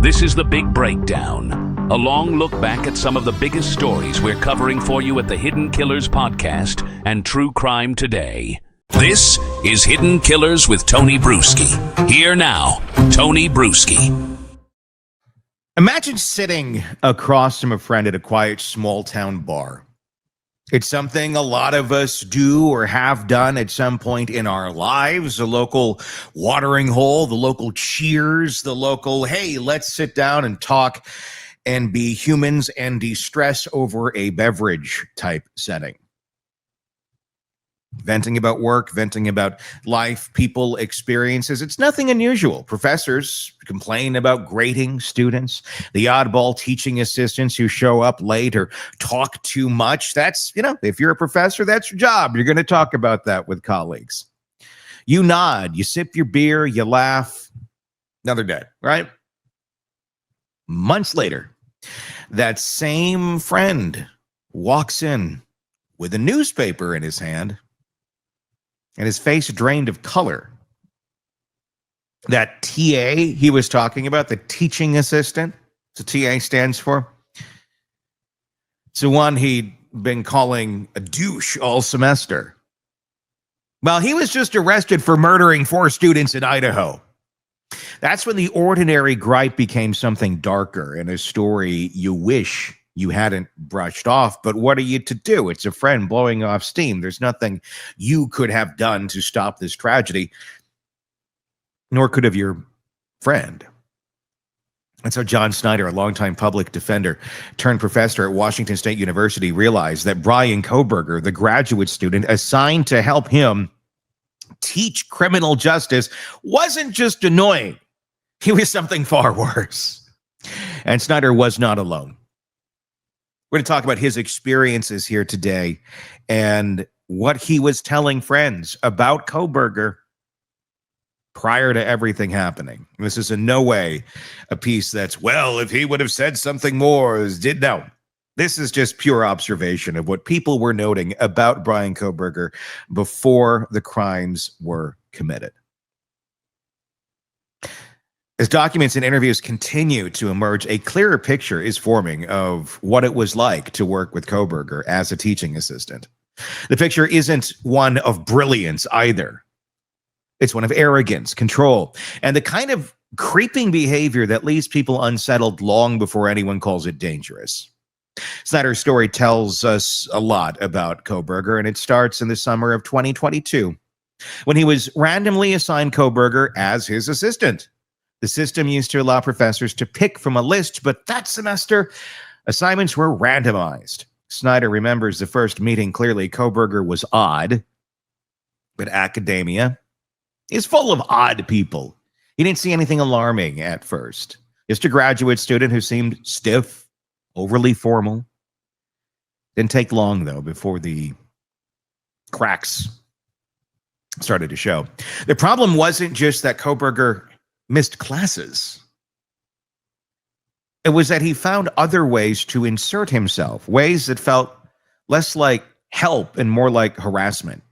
This is The Big Breakdown, a long look back at some of the biggest stories we're covering for you at the Hidden Killers podcast and True Crime Today. This is Hidden Killers with Tony Brueski. Here now, Tony Brueski. Imagine sitting across from a friend at a quiet small-town bar. It's something a lot of us do or have done at some point in our lives. The local watering hole, the local cheers, the local, hey, let's sit down and talk and be humans and de-stress over a beverage type setting. Venting about work, venting about life, people, experiences. It's nothing unusual. Professors complain about grading students, the oddball teaching assistants who show up late or talk too much. That's, if you're a professor, that's your job. You're going to talk about that with colleagues. You nod, you sip your beer, you laugh. Another day, right? Months later, that same friend walks in with a newspaper in his hand and his face drained of color. That TA he was talking about, the teaching assistant, so TA stands for. It's the one he'd been calling a douche all semester. Well, he was just arrested for murdering 4 students in Idaho. That's when the ordinary gripe became something darker and a story you wish you hadn't brushed off, but what are you to do? It's a friend blowing off steam. There's nothing you could have done to stop this tragedy, nor could have your friend. And so John Snyder, a longtime public defender turned professor at Washington State University, realized that Bryan Kohberger, the graduate student assigned to help him teach criminal justice, wasn't just annoying. He was something far worse. And Snyder was not alone. We're going to talk about his experiences here today and what he was telling friends about Kohberger prior to everything happening. This is in no way a piece that's, well, if he would have said something more, no. This is just pure observation of what people were noting about Bryan Kohberger before the crimes were committed. As documents and interviews continue to emerge, a clearer picture is forming of what it was like to work with Kohberger as a teaching assistant. The picture isn't one of brilliance either. It's one of arrogance, control, and the kind of creeping behavior that leaves people unsettled long before anyone calls it dangerous. Snyder's story tells us a lot about Kohberger, and it starts in the summer of 2022, when he was randomly assigned Kohberger as his assistant. The system used to allow professors to pick from a list, but that semester, assignments were randomized. Snyder remembers the first meeting clearly. Kohberger was odd, but academia is full of odd people. He didn't see anything alarming at first. Just a graduate student who seemed stiff, overly formal. Didn't take long, though, before the cracks started to show. The problem wasn't just that Kohberger missed classes. It was that he found other ways to insert himself, ways that felt less like help and more like harassment.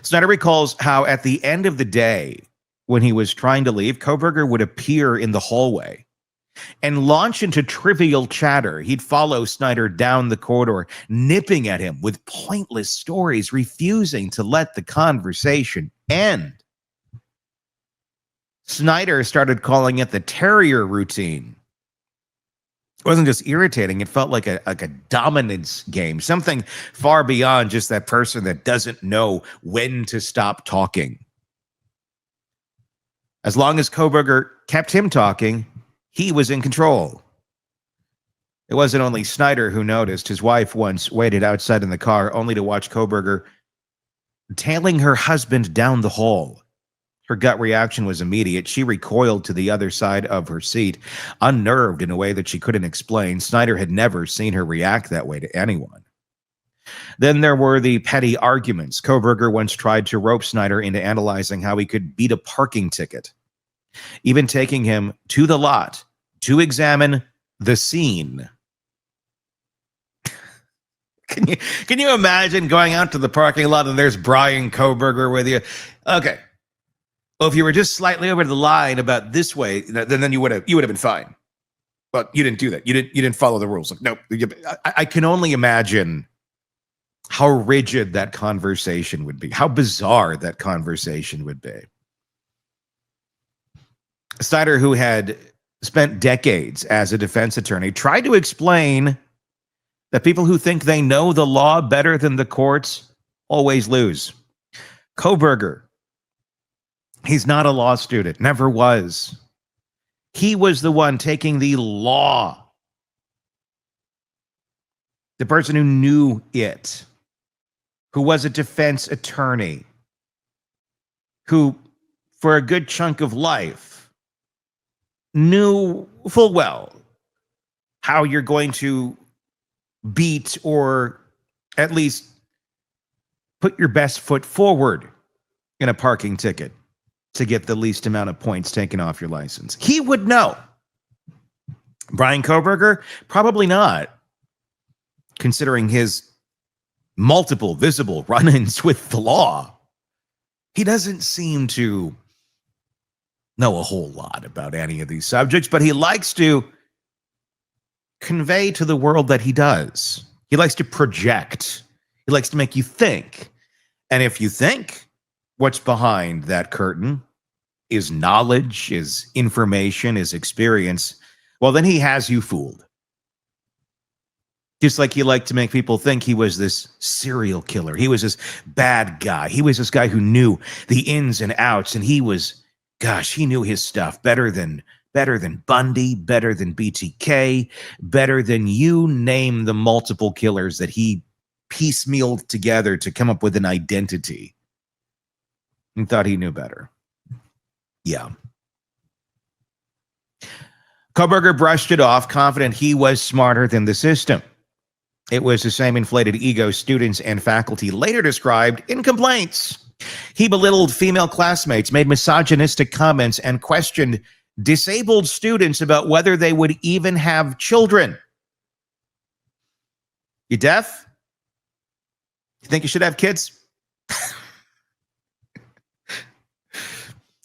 Snyder recalls how at the end of the day, when he was trying to leave, Kohberger would appear in the hallway and launch into trivial chatter. He'd follow Snyder down the corridor, nipping at him with pointless stories, refusing to let the conversation end. Snyder started calling it the terrier routine. It wasn't just irritating, it felt like a dominance game, something far beyond just that person that doesn't know when to stop talking. As long as Kohberger kept him talking, he was in control. It wasn't only Snyder who noticed. His wife once waited outside in the car only to watch Kohberger tailing her husband down the hall. Her gut reaction was immediate. She recoiled to the other side of her seat, unnerved in a way that she couldn't explain. Snyder had never seen her react that way to anyone. Then there were the petty arguments. Kohberger once tried to rope Snyder into analyzing how he could beat a parking ticket, even taking him to the lot to examine the scene. Can you imagine going out to the parking lot and there's Bryan Kohberger with you? Okay. Well, if you were just slightly over the line about this way, then you would have been fine. But you didn't do that. You didn't follow the rules. Like, nope. I can only imagine how rigid that conversation would be, how bizarre that conversation would be. Snyder, who had spent decades as a defense attorney, tried to explain that people who think they know the law better than the courts always lose. Kohberger, he's not a law student, never was. He was the one taking the law, the person who knew it, who was a defense attorney, who, for a good chunk of life, knew full well how you're going to beat or at least put your best foot forward in a parking ticket to get the least amount of points taken off your license. He would know. Bryan Kohberger, probably not, considering his multiple visible run-ins with the law. He doesn't seem to know a whole lot about any of these subjects, but he likes to convey to the world that he does. He likes to project. He likes to make you think. And if you think what's behind that curtain is knowledge, is information, is experience, well, then he has you fooled. Just like he liked to make people think he was this serial killer. He was this bad guy. He was this guy who knew the ins and outs, and he was, gosh, he knew his stuff better than Bundy, better than BTK, better than you name the multiple killers that he piecemealed together to come up with an identity. And thought he knew better. Yeah. Kohberger brushed it off, confident he was smarter than the system. It was the same inflated ego students and faculty later described in complaints. He belittled female classmates, made misogynistic comments, and questioned disabled students about whether they would even have children. You deaf? You think you should have kids?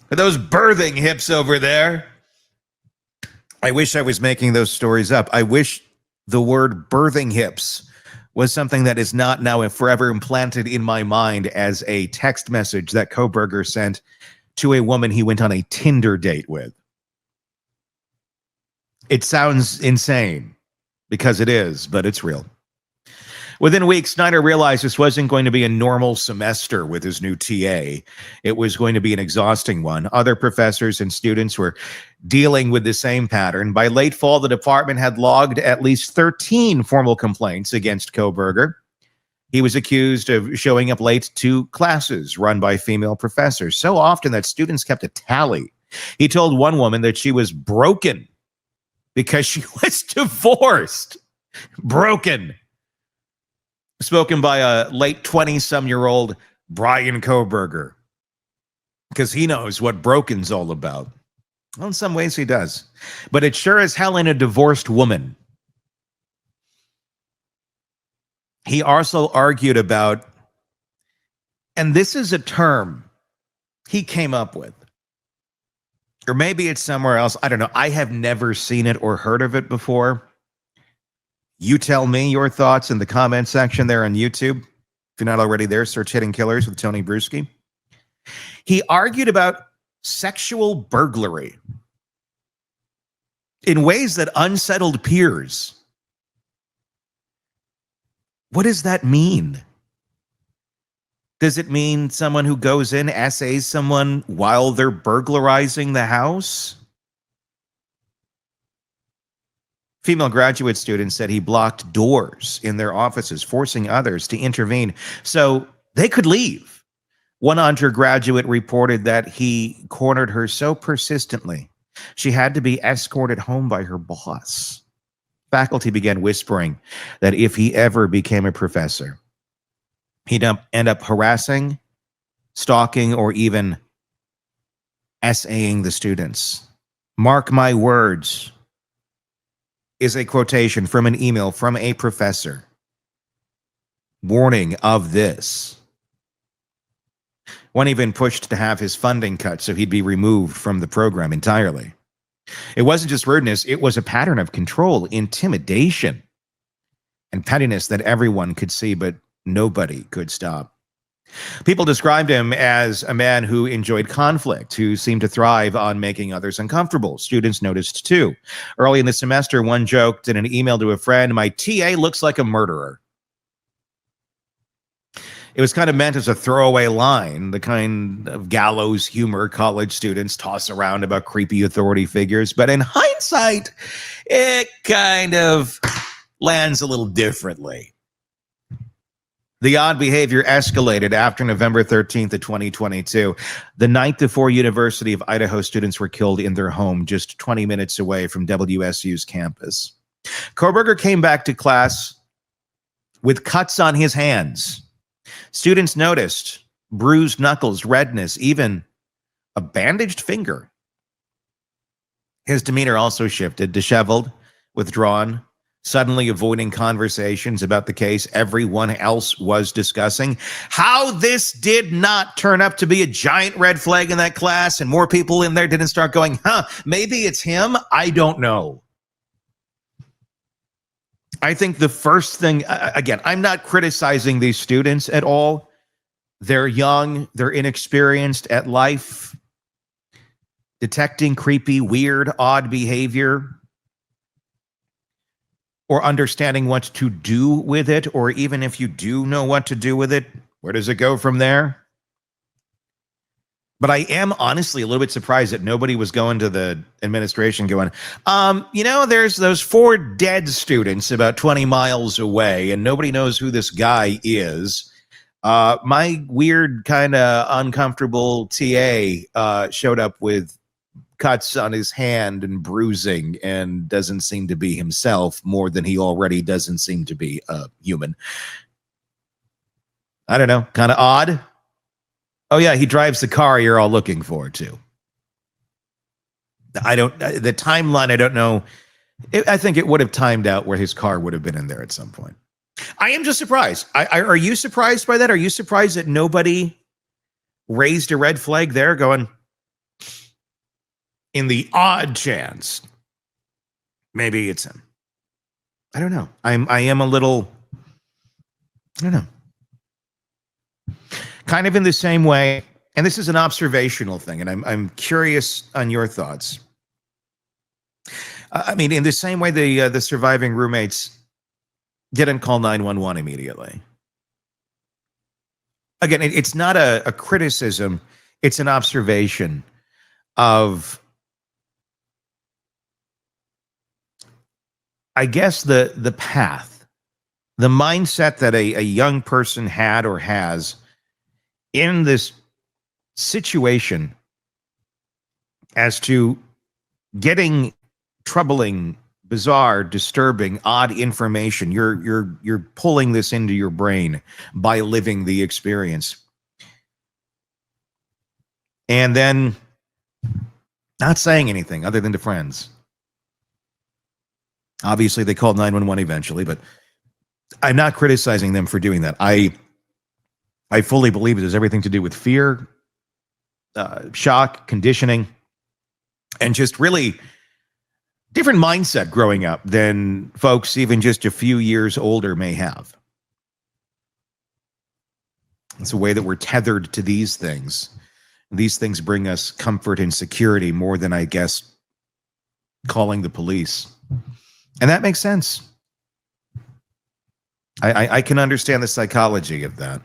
Are those birthing hips over there? I wish I was making those stories up. I wish the word birthing hips was something that is not now forever implanted in my mind as a text message that Kohberger sent to a woman he went on a Tinder date with. It sounds insane because it is, but it's real. Within weeks, Snyder realized this wasn't going to be a normal semester with his new TA. It was going to be an exhausting one. Other professors and students were dealing with the same pattern. By late fall, the department had logged at least 13 formal complaints against Kohberger. He was accused of showing up late to classes run by female professors, so often that students kept a tally. He told one woman that she was broken because she was divorced. Broken. Spoken by a late 20-some-year-old Bryan Kohberger, because he knows what broken's all about. Well, in some ways he does. But it sure as hell ain't a divorced woman. He also argued about, and this is a term he came up with, or maybe it's somewhere else. I don't know. I have never seen it or heard of it before. You tell me your thoughts in the comment section there on YouTube. If you're not already there, search Hidden Killers with Tony Brueski. He argued about sexual burglary in ways that unsettled peers. What does that mean? Does it mean someone who goes in, essays someone while they're burglarizing the house? Female graduate students said he blocked doors in their offices, forcing others to intervene so they could leave. One undergraduate reported that he cornered her so persistently, she had to be escorted home by her boss. Faculty began whispering that if he ever became a professor, he'd end up harassing, stalking, or even essaying the students. Mark my words, is a quotation from an email from a professor warning of this. One even pushed to have his funding cut so he'd be removed from the program entirely. It wasn't just rudeness, it was a pattern of control, intimidation, and pettiness that everyone could see, but nobody could stop. People described him as a man who enjoyed conflict, who seemed to thrive on making others uncomfortable. Students noticed too. Early in the semester, one joked in an email to a friend, "My TA looks like a murderer." It was kind of meant as a throwaway line, the kind of gallows humor college students toss around about creepy authority figures. But in hindsight, it kind of lands a little differently. The odd behavior escalated after November 13th of 2022, the night the 4 University of Idaho students were killed in their home just 20 minutes away from WSU's campus. Kohberger came back to class with cuts on his hands. Students noticed bruised knuckles, redness, even a bandaged finger. His demeanor also shifted, disheveled, withdrawn, suddenly avoiding conversations about the case everyone else was discussing. How this did not turn up to be a giant red flag in that class and more people in there didn't start going, maybe it's him, I don't know. I think the first thing, again, I'm not criticizing these students at all. They're young, they're inexperienced at life, detecting creepy, weird, odd behavior, or understanding what to do with it, or even if you do know what to do with it, where does it go from there? But I am honestly a little bit surprised that nobody was going to the administration going, there's those 4 dead students about 20 miles away, and nobody knows who this guy is. My weird, kind of uncomfortable TA showed up with cuts on his hand and bruising and doesn't seem to be himself more than he already doesn't seem to be human. I don't know, kind of odd. Oh yeah, he drives the car you're all looking for too. The timeline, I don't know. I think it would have timed out where his car would have been in there at some point. I am just surprised. Are you surprised by that? Are you surprised that nobody raised a red flag there going, in the odd chance, maybe it's him? I don't know. I am a little, I don't know. Kind of in the same way, and this is an observational thing, and I'm curious on your thoughts. I mean, in the same way the surviving roommates didn't call 911 immediately. Again, it's not a criticism, it's an observation of, I guess, the path, the mindset that a young person had or has in this situation as to getting troubling, bizarre, disturbing, odd information. You're pulling this into your brain by living the experience. And then not saying anything other than to friends. Obviously, they called 911 eventually, but I'm not criticizing them for doing that. I fully believe it has everything to do with fear, shock, conditioning, and just really different mindset growing up than folks even just a few years older may have. It's a way that we're tethered to these things. These things bring us comfort and security more than, I guess, calling the police. And that makes sense. I can understand the psychology of that.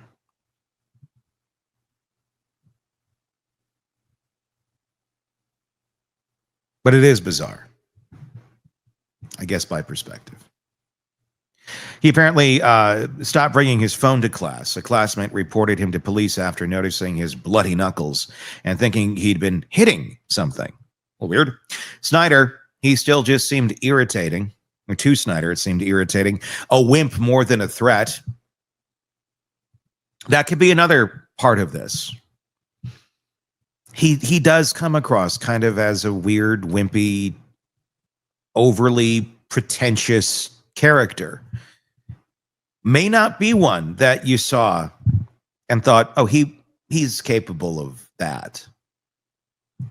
But it is bizarre, I guess, by perspective. He apparently stopped bringing his phone to class. A classmate reported him to police after noticing his bloody knuckles and thinking he'd been hitting something. Well, weird. Snyder, he still just seemed irritating. Or to Snyder, it seemed irritating. A wimp more than a threat. That could be another part of this. He does come across kind of as a weird, wimpy, overly pretentious character. May not be one that you saw and thought, oh, he's capable of that.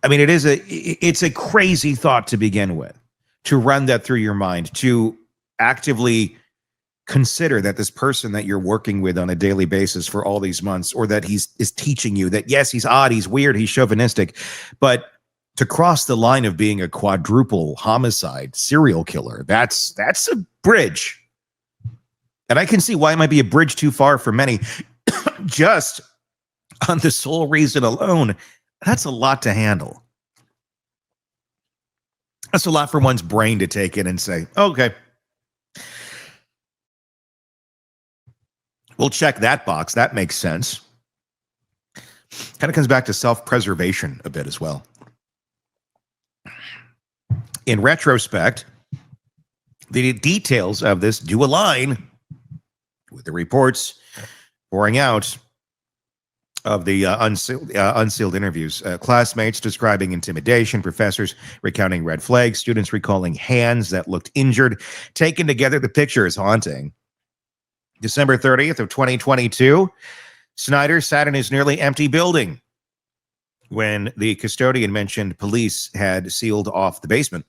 I mean, it's a crazy thought to begin with, to run that through your mind, to actively consider that this person that you're working with on a daily basis for all these months, or that is teaching you that, yes, he's odd, he's weird, he's chauvinistic, but to cross the line of being a quadruple homicide serial killer, that's a bridge. And I can see why it might be a bridge too far for many. Just on the sole reason alone, that's a lot to handle. That's a lot for one's brain to take in and say, okay, we'll check that box. That makes sense. Kind of comes back to self-preservation a bit as well. In retrospect, the details of this do align with the reports pouring out of the unsealed interviews. Classmates describing intimidation, professors recounting red flags, students recalling hands that looked injured. Taken together, the picture is haunting. December 30th of 2022, Snyder sat in his nearly empty building when the custodian mentioned police had sealed off the basement.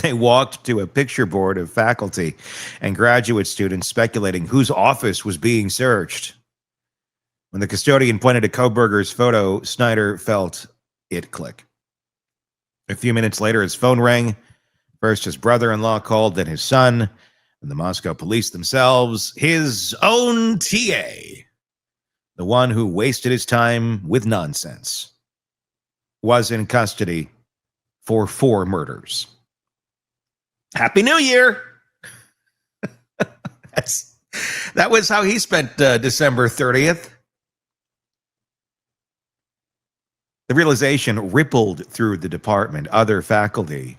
They walked to a picture board of faculty and graduate students speculating whose office was being searched. When the custodian pointed to Kohberger's photo, Snyder felt it click. A few minutes later, his phone rang. First, his brother-in-law called, then his son, and the Moscow police themselves. His own TA, the one who wasted his time with nonsense, was in custody for 4 murders. Happy New Year! That was how he spent December 30th. The realization rippled through the department. Other faculty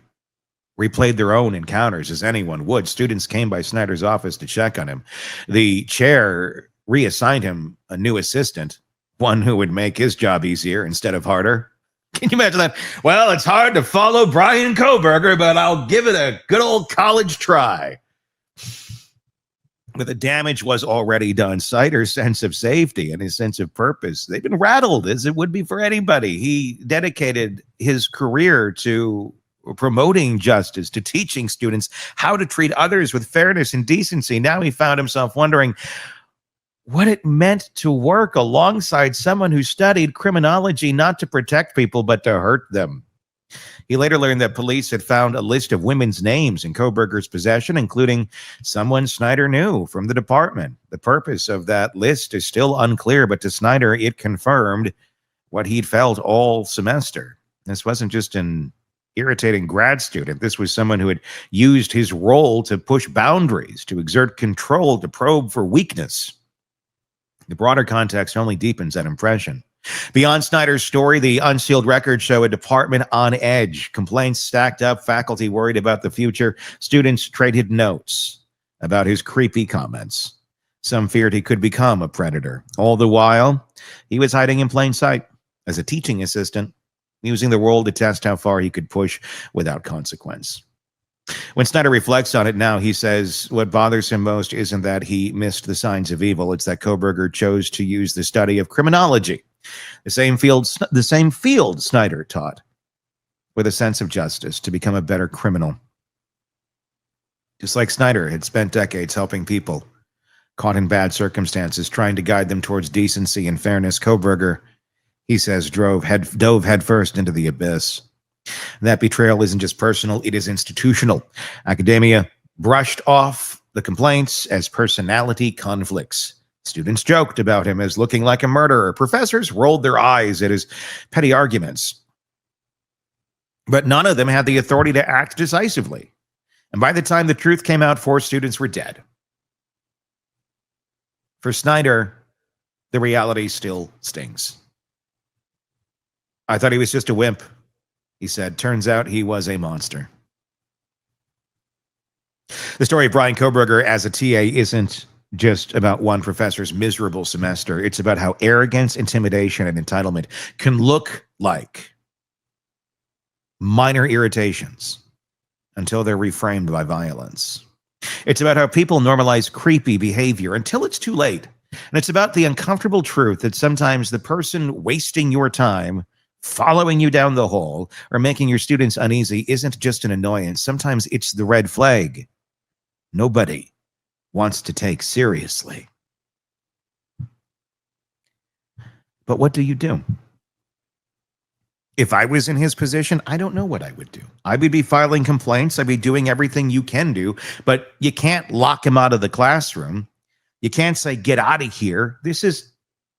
replayed their own encounters, as anyone would. Students came by Snyder's office to check on him. The chair reassigned him a new assistant, one who would make his job easier instead of harder. Can you imagine that? Well, it's hard to follow Bryan Kohberger, but I'll give it a good old college try. But the damage was already done. Snyder's sense of safety and his sense of purpose, they've been rattled, as it would be for anybody. He dedicated his career to promoting justice, to teaching students how to treat others with fairness and decency. Now he found himself wondering what it meant to work alongside someone who studied criminology not to protect people, but to hurt them. He later learned that police had found a list of women's names in Kohberger's possession, including someone Snyder knew from the department. The purpose of that list is still unclear, but to Snyder, it confirmed what he'd felt all semester. This wasn't just an irritating grad student. This was someone who had used his role to push boundaries, to exert control, to probe for weakness. The broader context only deepens that impression. Beyond Snyder's story, the unsealed records show a department on edge. Complaints stacked up, faculty worried about the future. Students traded notes about his creepy comments. Some feared he could become a predator. All the while, he was hiding in plain sight as a teaching assistant, using the role to test how far he could push without consequence. When Snyder reflects on it now, he says what bothers him most isn't that he missed the signs of evil. It's that Kohberger chose to use the study of criminology, the same field Snyder taught, with a sense of justice, to become a better criminal. Just like Snyder had spent decades helping people caught in bad circumstances, trying to guide them towards decency and fairness, Kohberger, he says, dove headfirst into the abyss. That betrayal isn't just personal, it is institutional. Academia brushed off the complaints as personality conflicts. Students joked about him as looking like a murderer. Professors rolled their eyes at his petty arguments. But none of them had the authority to act decisively. And by the time the truth came out, 4 students were dead. For Snyder, the reality still stings. I thought he was just a wimp, he said. Turns out he was a monster. The story of Bryan Kohberger as a TA isn't just about one professor's miserable semester. It's about how arrogance, intimidation, and entitlement can look like minor irritations until they're reframed by violence. It's about how people normalize creepy behavior until it's too late. And it's about the uncomfortable truth that sometimes the person wasting your time following you down the hall or making your students uneasy isn't just an annoyance. Sometimes it's the red flag nobody wants to take seriously. But what do you do? If I was in his position, I don't know what I would do. I would be filing complaints. I'd be doing everything you can do, but you can't lock him out of the classroom. You can't say, get out of here. This is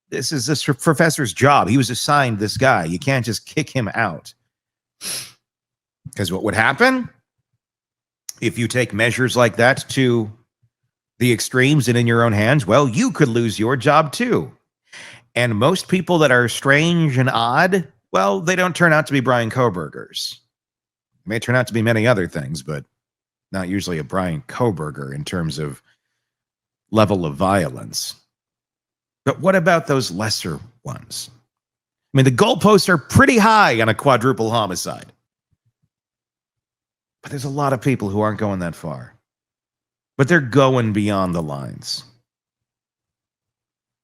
this professor's job. He was assigned this guy. You can't just kick him out. Because what would happen if you take measures like that to the extremes and in your own hands? Well, you could lose your job too. And most people that are strange and odd, well, they don't turn out to be Bryan Kohbergers. They may turn out to be many other things, but not usually a Bryan Kohberger in terms of level of violence. But what about those lesser ones? I mean, the goalposts are pretty high on a quadruple homicide. But there's a lot of people who aren't going that far. But they're going beyond the lines.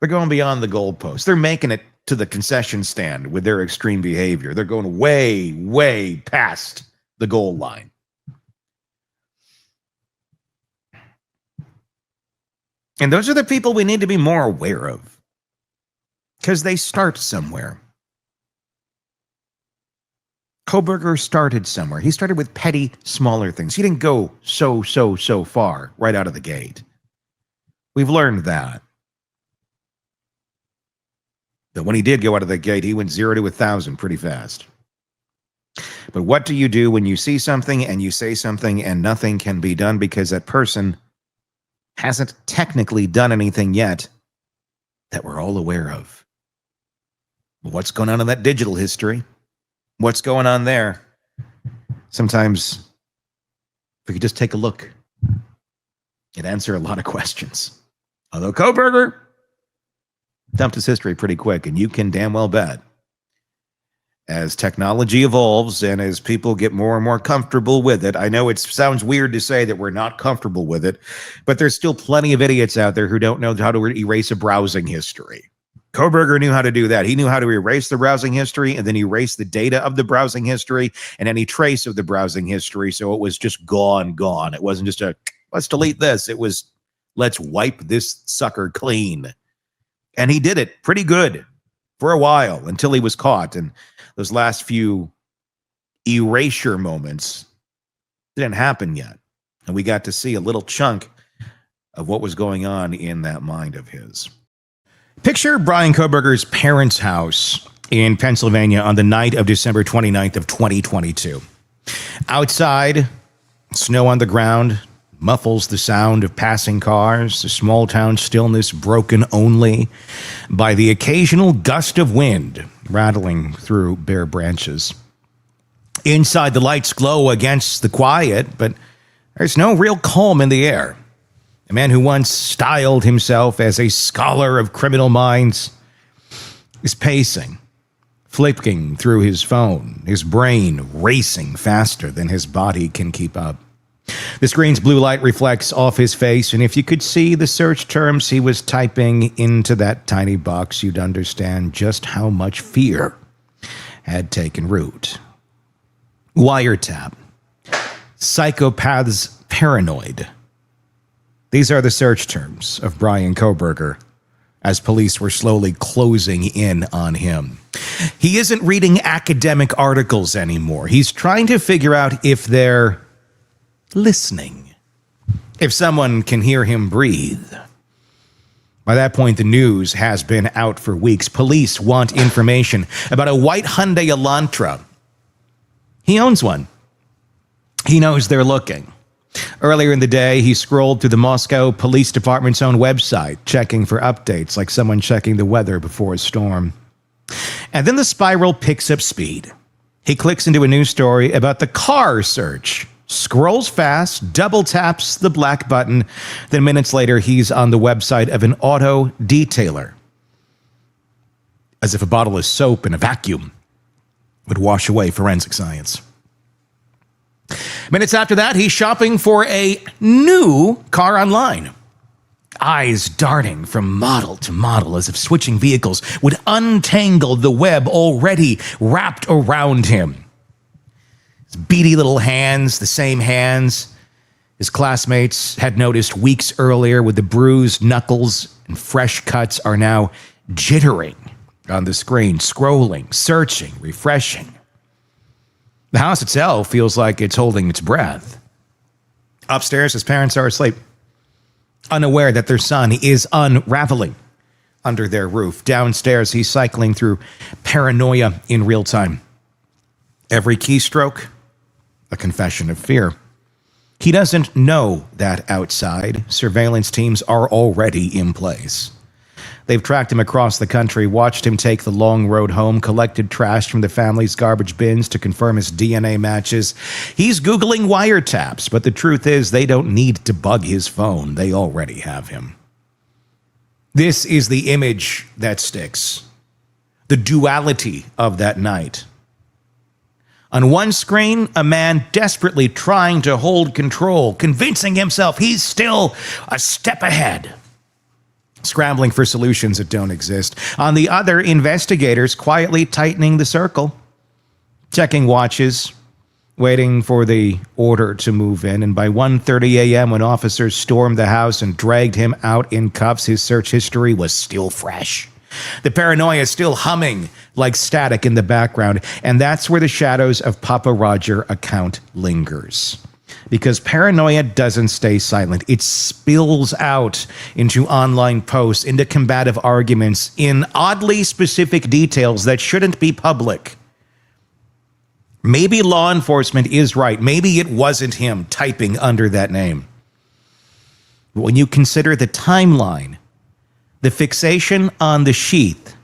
They're going beyond the goalposts. They're making it to the concession stand with their extreme behavior. They're going way, way past the goal line. And those are the people we need to be more aware of, because they start somewhere. Kohberger started somewhere. He started with petty, smaller things. He didn't go so far right out of the gate. We've learned that. But when he did go out of the gate, he went 0 to 1,000 pretty fast. But what do you do when you see something and you say something and nothing can be done because that person hasn't technically done anything yet that we're all aware of? What's going on in that digital history? What's going on there? Sometimes, if we could just take a look, it'd answer a lot of questions. Although Kohberger dumped his history pretty quick, and you can damn well bet, as technology evolves and as people get more and more comfortable with it, I know it sounds weird to say that we're not comfortable with it, but there's still plenty of idiots out there who don't know how to erase a browsing history. Kohberger knew how to do that. He knew how to erase the browsing history and then erase the data of the browsing history and any trace of the browsing history, so it was just gone. It wasn't just a, let's delete this. It was, let's wipe this sucker clean. And he did it pretty good for a while until he was caught. And those last few erasure moments didn't happen yet. And we got to see a little chunk of what was going on in that mind of his. Picture Bryan Kohberger's parents' house in Pennsylvania on the night of December 29th of 2022. Outside, snow on the ground muffles the sound of passing cars, the small town stillness broken only by the occasional gust of wind rattling through bare branches. Inside, the lights glow against the quiet, but there's no real calm in the air. A man who once styled himself as a scholar of criminal minds is pacing, flicking through his phone, his brain racing faster than his body can keep up. The screen's blue light reflects off his face, and if you could see the search terms he was typing into that tiny box, you'd understand just how much fear had taken root. Wiretap. Psychopaths paranoid. These are the search terms of Bryan Kohberger as police were slowly closing in on him. He isn't reading academic articles anymore. He's trying to figure out if they're listening, if someone can hear him breathe. By that point, the news has been out for weeks. Police want information about a white Hyundai Elantra. He owns one. He knows they're looking. Earlier in the day, he scrolled through the Moscow Police Department's own website, checking for updates like someone checking the weather before a storm. And then the spiral picks up speed. He clicks into a news story about the car search, scrolls fast, double taps the black button, then minutes later, he's on the website of an auto detailer. As if a bottle of soap and a vacuum would wash away forensic science. Minutes after that, he's shopping for a new car online. eyes darting from model to model as if switching vehicles would untangle the web already wrapped around him. His beady little hands, the same hands his classmates had noticed weeks earlier with the bruised knuckles and fresh cuts, are now jittering on the screen, scrolling, searching, refreshing. The house itself feels like it's holding its breath. Upstairs, his parents are asleep, unaware that their son is unraveling under their roof. Downstairs, he's cycling through paranoia in real time. Every keystroke, a confession of fear. He doesn't know that outside, surveillance teams are already in place. They've tracked him across the country, watched him take the long road home, collected trash from the family's garbage bins to confirm his DNA matches. He's Googling wiretaps, but the truth is they don't need to bug his phone. They already have him. This is the image that sticks. The duality of that night. On one screen, a man desperately trying to hold control, convincing himself he's still a step ahead, scrambling for solutions that don't exist. On the other, investigators quietly tightening the circle, checking watches, waiting for the order to move in. And by 1:30 a.m., when officers stormed the house and dragged him out in cuffs, his search history was still fresh. The paranoia is still humming like static in the background, and that's where the shadows of Papa Roger account lingers. Because paranoia doesn't stay silent. It spills out into online posts, into combative arguments, in oddly specific details that shouldn't be public. Maybe law enforcement is right. Maybe it wasn't him typing under that name. But when you consider the timeline, the fixation on the sheath,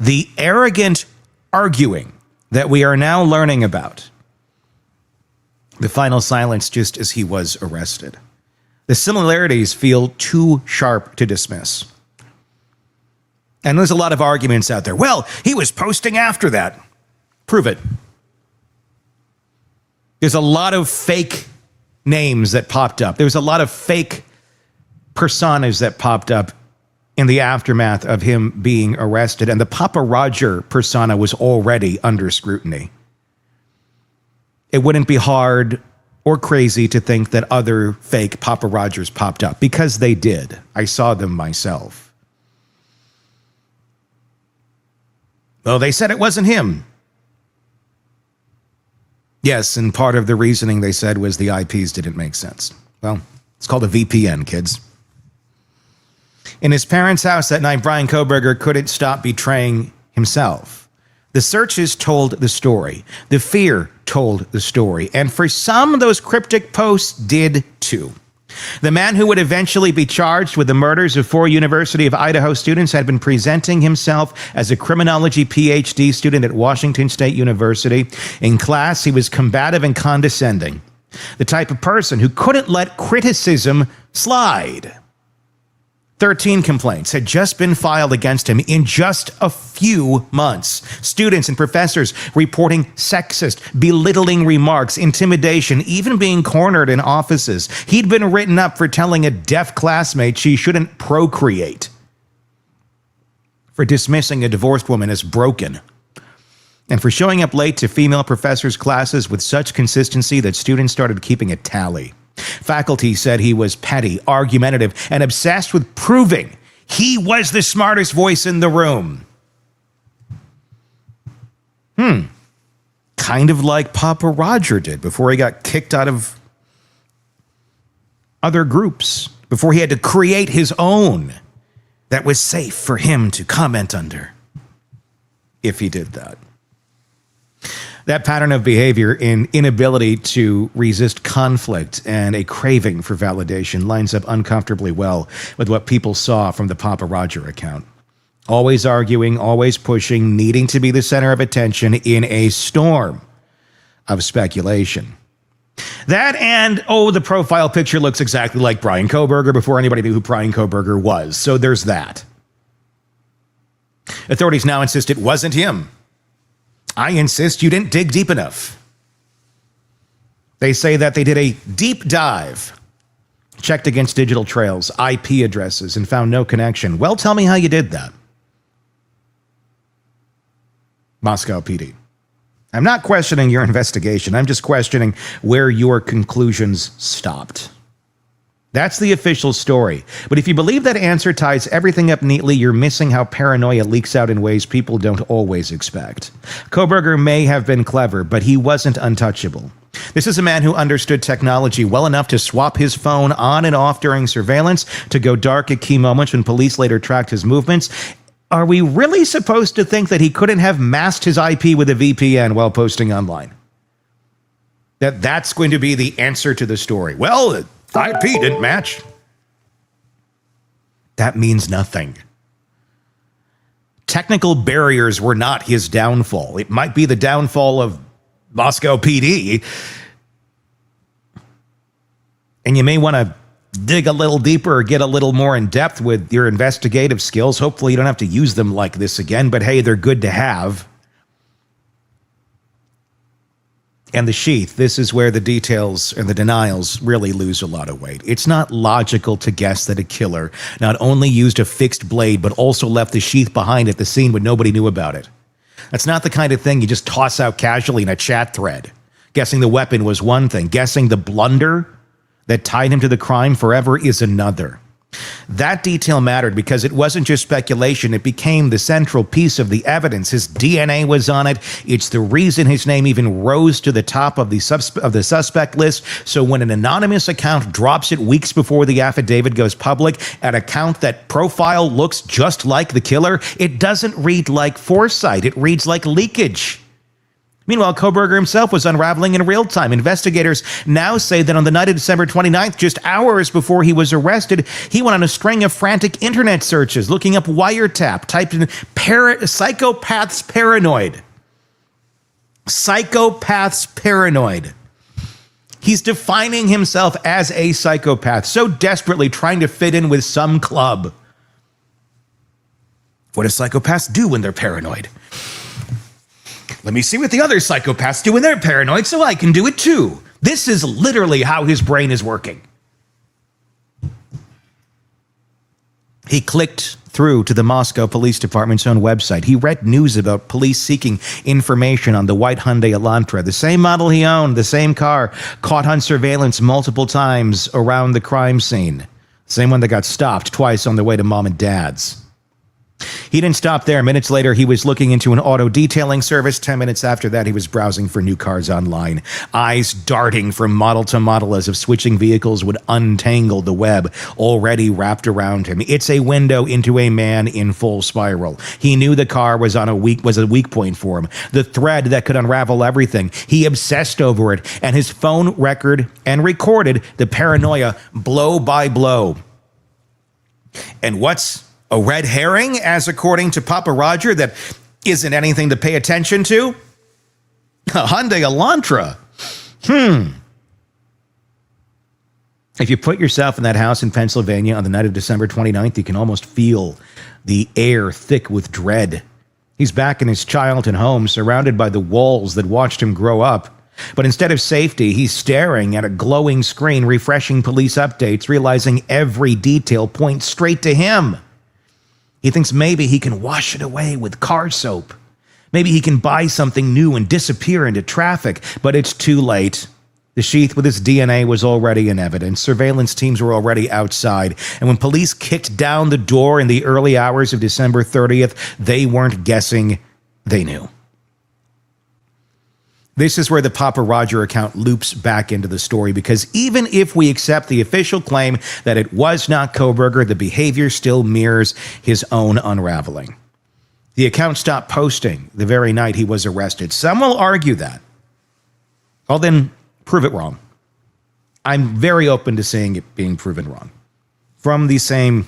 the arrogant arguing that we are now learning about, the final silence just as he was arrested, the similarities feel too sharp to dismiss. And there's a lot of arguments out there. Well, he was posting after that. Prove it. There's a lot of fake names that popped up. There was a lot of fake personas that popped up in the aftermath of him being arrested, and the Papa Roger persona was already under scrutiny. It wouldn't be hard or crazy to think that other fake Papa Rogers popped up, because they did. I saw them myself. Well, they said it wasn't him. Yes, and part of the reasoning they said was the IPs didn't make sense. Well, it's called a VPN, kids. In his parents' house that night, Bryan Kohberger couldn't stop betraying himself. The searches told the story. The fear told the story. And for some, those cryptic posts did too. The man who would eventually be charged with the murders of 4 University of Idaho students had been presenting himself as a criminology PhD student at Washington State University. In class, he was combative and condescending. The type of person who couldn't let criticism slide. 13 complaints had just been filed against him in just a few months. Students and professors reporting sexist, belittling remarks, intimidation, even being cornered in offices. He'd been written up for telling a deaf classmate she shouldn't procreate, for dismissing a divorced woman as broken, and for showing up late to female professors' classes with such consistency that students started keeping a tally. Faculty said he was petty, argumentative, and obsessed with proving he was the smartest voice in the room. Kind of like Papa Roger did before he got kicked out of other groups, before he had to create his own that was safe for him to comment under, if he did that. That pattern of behavior in inability to resist conflict and a craving for validation lines up uncomfortably well with what people saw from the Papa Roger account. Always arguing, always pushing, needing to be the center of attention in a storm of speculation. That and, the profile picture looks exactly like Bryan Kohberger before anybody knew who Bryan Kohberger was. So there's that. Authorities now insist it wasn't him. I insist you didn't dig deep enough. They say that they did a deep dive Checked against digital trails, IP addresses, and found no connection. Well, tell me how you did that. Moscow PD. I'm not questioning your investigation. I'm just questioning where your conclusions stopped. That's the official story. But if you believe that answer ties everything up neatly, you're missing how paranoia leaks out in ways people don't always expect. Kohberger may have been clever, but he wasn't untouchable. This is a man who understood technology well enough to swap his phone on and off during surveillance, to go dark at key moments when police later tracked his movements. Are we really supposed to think that he couldn't have masked his IP with a VPN while posting online? That's going to be the answer to the story. Well, IP didn't match. That means nothing. Technical barriers were not his downfall. It might be the downfall of Moscow PD. And you may want to dig a little deeper or get a little more in depth with your investigative skills. Hopefully you don't have to use them like this again, but hey, they're good to have. And the sheath, this is where the details and the denials really lose a lot of weight. It's not logical to guess that a killer not only used a fixed blade, but also left the sheath behind at the scene when nobody knew about it. That's not the kind of thing you just toss out casually in a chat thread. Guessing the weapon was one thing. Guessing the blunder that tied him to the crime forever is another. That detail mattered because it wasn't just speculation. It became the central piece of the evidence. His DNA was on it. It's the reason his name even rose to the top of the suspect list. So when an anonymous account drops it weeks before the affidavit goes public, an account that profile looks just like the killer, it doesn't read like foresight. It reads like leakage. Meanwhile, Kohberger himself was unraveling in real time. Investigators now say that on the night of December 29th, just hours before he was arrested, he went on a string of frantic internet searches, looking up wiretap, typed in psychopaths paranoid. Psychopaths paranoid. He's defining himself as a psychopath, so desperately trying to fit in with some club. What do psychopaths do when they're paranoid? Let me see what the other psychopaths do when they're paranoid so I can do it too. This is literally how his brain is working. He clicked through to the Moscow Police Department's own website. He read news about police seeking information on the white Hyundai Elantra, the same model he owned, the same car, caught on surveillance multiple times around the crime scene. Same one that got stopped twice on the way to mom and dad's. He didn't stop there. Minutes later, he was looking into an auto detailing service. 10 minutes after that, he was browsing for new cars online, eyes darting from model to model as if switching vehicles would untangle the web already wrapped around him. It's a window into a man in full spiral. He knew the car was a weak point for him, the thread that could unravel everything. He obsessed over it, and his phone recorded the paranoia blow by blow. And what's a red herring, as according to Papa Roger, that isn't anything to pay attention to? A Hyundai Elantra. If you put yourself in that house in Pennsylvania on the night of December 29th, you can almost feel the air thick with dread. He's back in his childhood home, surrounded by the walls that watched him grow up. But instead of safety, he's staring at a glowing screen, refreshing police updates, realizing every detail points straight to him. He thinks maybe he can wash it away with car soap. Maybe he can buy something new and disappear into traffic, but it's too late. The sheath with his DNA was already in evidence. Surveillance teams were already outside. And when police kicked down the door in the early hours of December 30th, they weren't guessing, they knew. This is where the Papa Roger account loops back into the story, because even if we accept the official claim that it was not Kohberger, the behavior still mirrors his own unraveling. The account stopped posting the very night he was arrested. Some will argue that. Well, then prove it wrong. I'm very open to seeing it being proven wrong from the same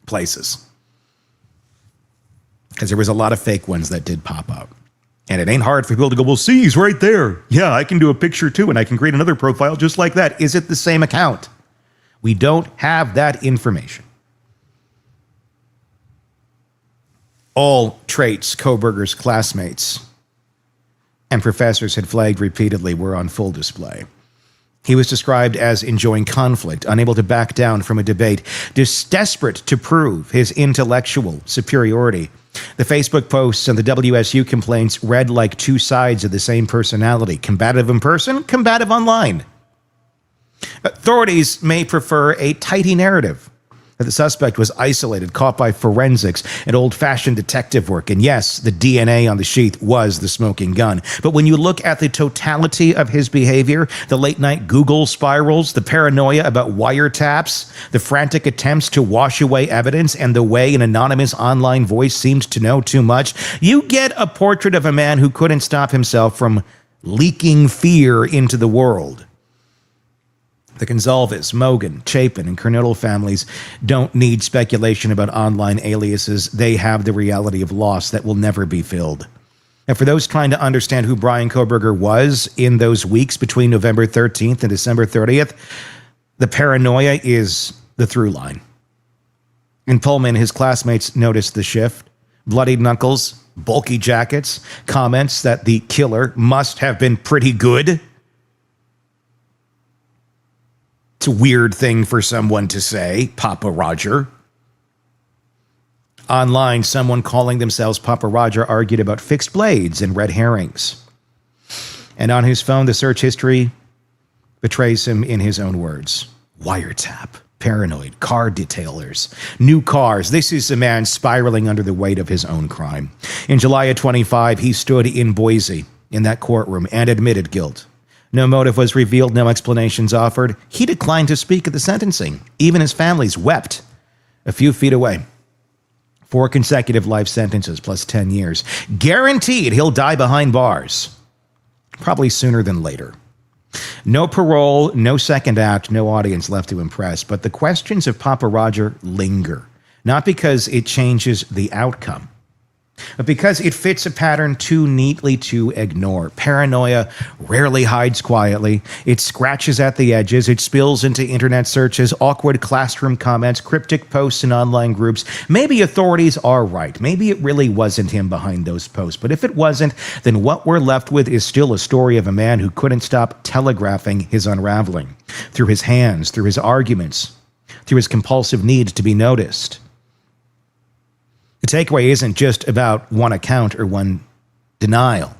places, because there was a lot of fake ones that did pop up. And it ain't hard for people to go, well, see, he's right there. Yeah, I can do a picture too, and I can create another profile just like that. Is it the same account? We don't have that information. All traits Kohberger's classmates and professors had flagged repeatedly were on full display. He was described as enjoying conflict, unable to back down from a debate, just desperate to prove his intellectual superiority. The Facebook posts and the WSU complaints read like two sides of the same personality, combative in person, combative online. Authorities may prefer a tidy narrative that the suspect was isolated, caught by forensics and old-fashioned detective work. And yes, the DNA on the sheath was the smoking gun. But when you look at the totality of his behavior, the late-night Google spirals, the paranoia about wiretaps, the frantic attempts to wash away evidence, and the way an anonymous online voice seemed to know too much, you get a portrait of a man who couldn't stop himself from leaking fear into the world. The Gonzalez, Mogan, Chapin, and Kernodle families don't need speculation about online aliases. They have the reality of loss that will never be filled. And for those trying to understand who Bryan Kohberger was in those weeks between November 13th and December 30th, the paranoia is the through line. In Pullman, his classmates noticed the shift. Bloodied knuckles, bulky jackets, comments that the killer must have been pretty good. It's a weird thing for someone to say, Papa Roger. Online, someone calling themselves Papa Roger argued about fixed blades and red herrings. And on his phone, the search history betrays him in his own words. Wiretap, paranoid, car detailers, new cars. This is a man spiraling under the weight of his own crime. In July of 25, he stood in Boise in that courtroom and admitted guilt. No motive was revealed, no explanations offered. He declined to speak at the sentencing. Even his families wept a few feet away. 4 consecutive life sentences plus 10 years. Guaranteed he'll die behind bars. Probably sooner than later. No parole, no second act, no audience left to impress. But the questions of Papa Roger linger. Not because it changes the outcome, but because it fits a pattern too neatly to ignore. Paranoia rarely hides quietly. It scratches at the edges. It spills into internet searches, awkward classroom comments, cryptic posts in online groups. Maybe authorities are right. Maybe it really wasn't him behind those posts. But if it wasn't, then what we're left with is still a story of a man who couldn't stop telegraphing his unraveling. Through his hands, through his arguments, through his compulsive need to be noticed. The takeaway isn't just about one account or one denial.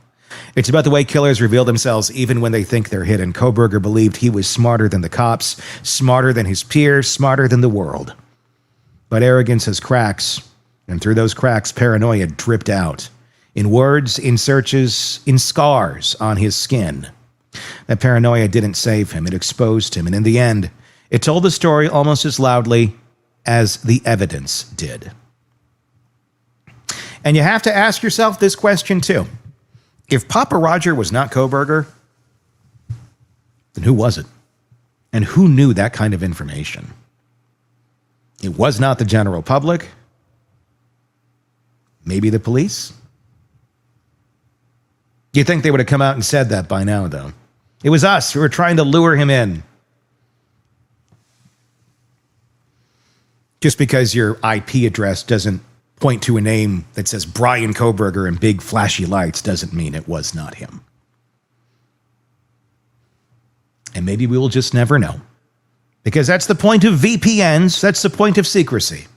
It's about the way killers reveal themselves even when they think they're hidden. Kohberger believed he was smarter than the cops, smarter than his peers, smarter than the world. But arrogance has cracks, and through those cracks, paranoia dripped out. In words, in searches, in scars on his skin. That paranoia didn't save him, it exposed him, and in the end, it told the story almost as loudly as the evidence did. And you have to ask yourself this question too. If Papa Roger was not Kohberger, then who was it? And who knew that kind of information? It was not the general public. Maybe the police? You'd think they would have come out and said that by now, though. It was us who were trying to lure him in. Just because your IP address doesn't point to a name that says Bryan Kohberger in big flashy lights doesn't mean it was not him. And maybe we will just never know. Because that's the point of VPNs. That's the point of secrecy.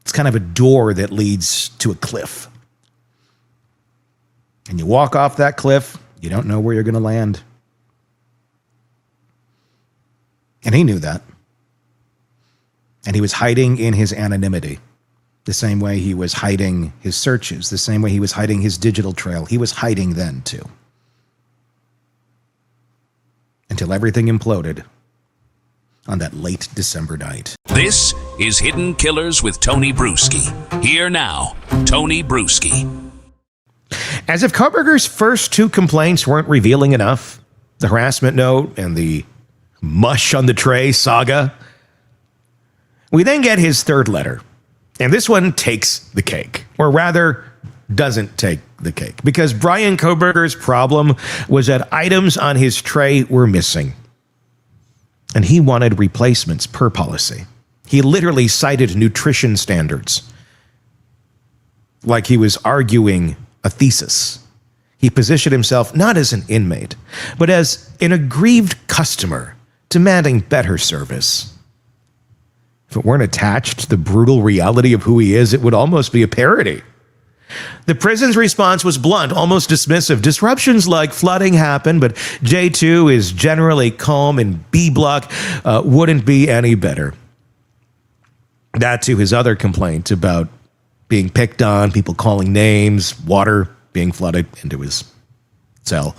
It's kind of a door that leads to a cliff. And you walk off that cliff, you don't know where you're going to land. And he knew that. And he was hiding in his anonymity, the same way he was hiding his searches, the same way he was hiding his digital trail. He was hiding then, too. Until everything imploded on that late December night. This is Hidden Killers with Tony Brueski. Here now, Tony Brueski. As if Kohberger's first 2 complaints weren't revealing enough, the harassment note and the mush on the tray saga, we then get his 3rd letter, and this one takes the cake, or rather, doesn't take the cake, because Bryan Kohberger's problem was that items on his tray were missing, and he wanted replacements per policy. He literally cited nutrition standards, like he was arguing a thesis. He positioned himself not as an inmate, but as an aggrieved customer demanding better service. If it weren't attached to the brutal reality of who he is, it would almost be a parody. The prison's response was blunt, almost dismissive. Disruptions like flooding happen, but J2 is generally calm and B block wouldn't be any better. That to his other complaint about being picked on, people calling names, water being flooded into his cell.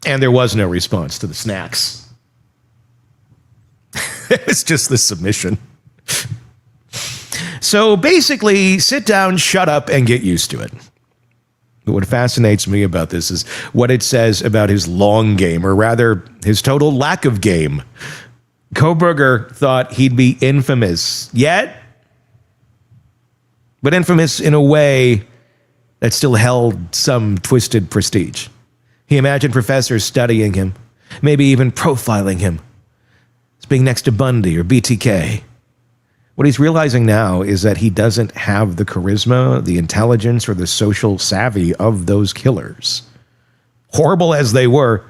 And there was no response to the snacks. It was just the submission. So basically, sit down, shut up, and get used to it. But what fascinates me about this is what it says about his long game, or rather, his total lack of game. Kohberger thought he'd be infamous, yet, but infamous in a way that still held some twisted prestige. He imagined professors studying him, maybe even profiling him, as being next to Bundy or BTK. What he's realizing now is that he doesn't have the charisma, the intelligence, or the social savvy of those killers. Horrible as they were,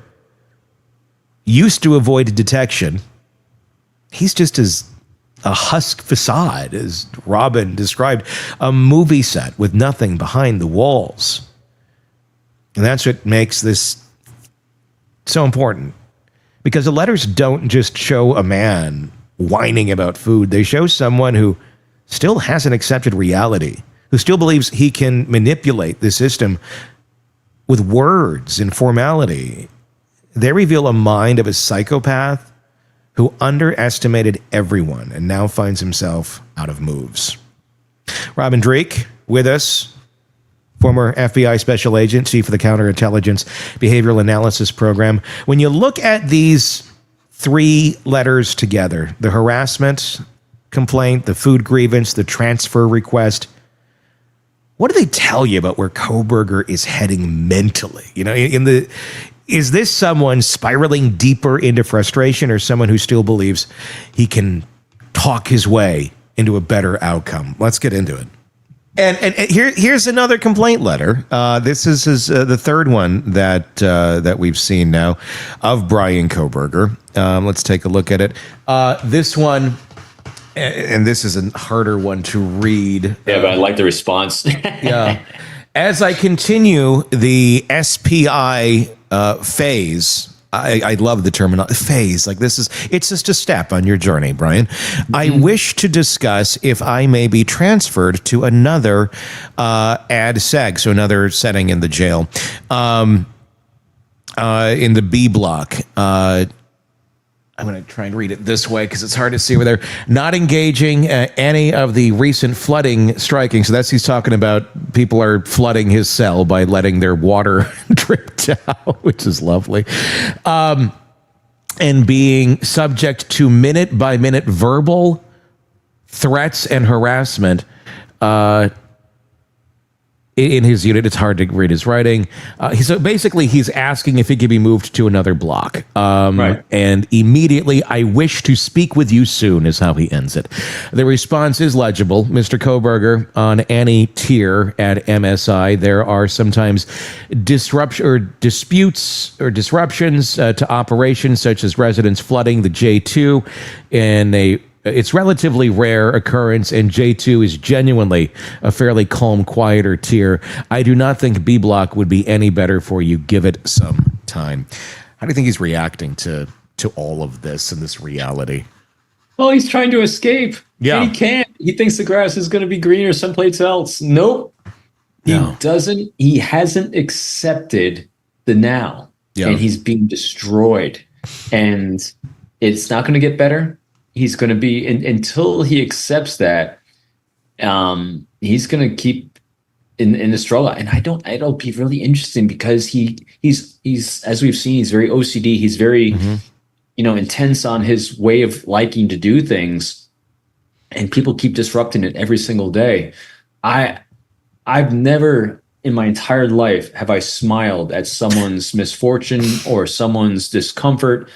used to avoid detection, he's just as a husk facade, as Robin described, a movie set with nothing behind the walls. And that's what makes this so important. Because the letters don't just show a man whining about food. They show someone who still hasn't accepted reality, who still believes he can manipulate the system with words and formality. They reveal a mind of a psychopath who underestimated everyone and now finds himself out of moves. Robin Drake with us, former FBI special agent, chief of the Counterintelligence Behavioral Analysis Program. When you look at these three letters together, the harassment complaint, the food grievance, the transfer request, what do they tell you about where Kohberger is heading mentally? You know, is this someone spiraling deeper into frustration, or someone who still believes he can talk his way into a better outcome? Let's get into it. And here's another complaint letter. This is the third one that we've seen now of Bryan Kohberger. Let's take a look at it. This one, and this is a harder one to read. Yeah, but I like the response. Yeah. As I continue the SPI phase, I love the terminology phase. Like it's just a step on your journey, Bryan. Mm-hmm. I wish to discuss if I may be transferred to another ad seg, so another setting in the jail, in the B block. I'm going to try and read it this way because it's hard to see over there. Not engaging any of the recent flooding striking. So he's talking about people are flooding his cell by letting their water drip down, which is lovely. And being subject to minute by minute verbal threats and harassment in his unit. It's hard to read his writing. So basically, he's asking if he could be moved to another block. Right. And immediately, I wish to speak with you soon, is how he ends it. The response is legible. Mr. Kohberger, on any tier at MSI, there are sometimes disputes or disruptions to operations, such as residents flooding the J2 in it's relatively rare occurrence, and J2 is genuinely a fairly calm, quieter tier. I do not think B block would be any better for you. Give it some time. How do you think he's reacting to all of this and this reality? Well, he's trying to escape. Yeah. And he can't. He thinks the grass is going to be greener someplace else. Nope. No. He hasn't accepted the now. Yeah. And he's being destroyed. And it's not going to get better. He's going to be until he accepts that. He's going to keep in the struggle, and it'll be really interesting because he's as we've seen, he's very OCD. He's very intense on his way of liking to do things, and people keep disrupting it every single day. I've never in my entire life have I smiled at someone's misfortune or someone's discomfort.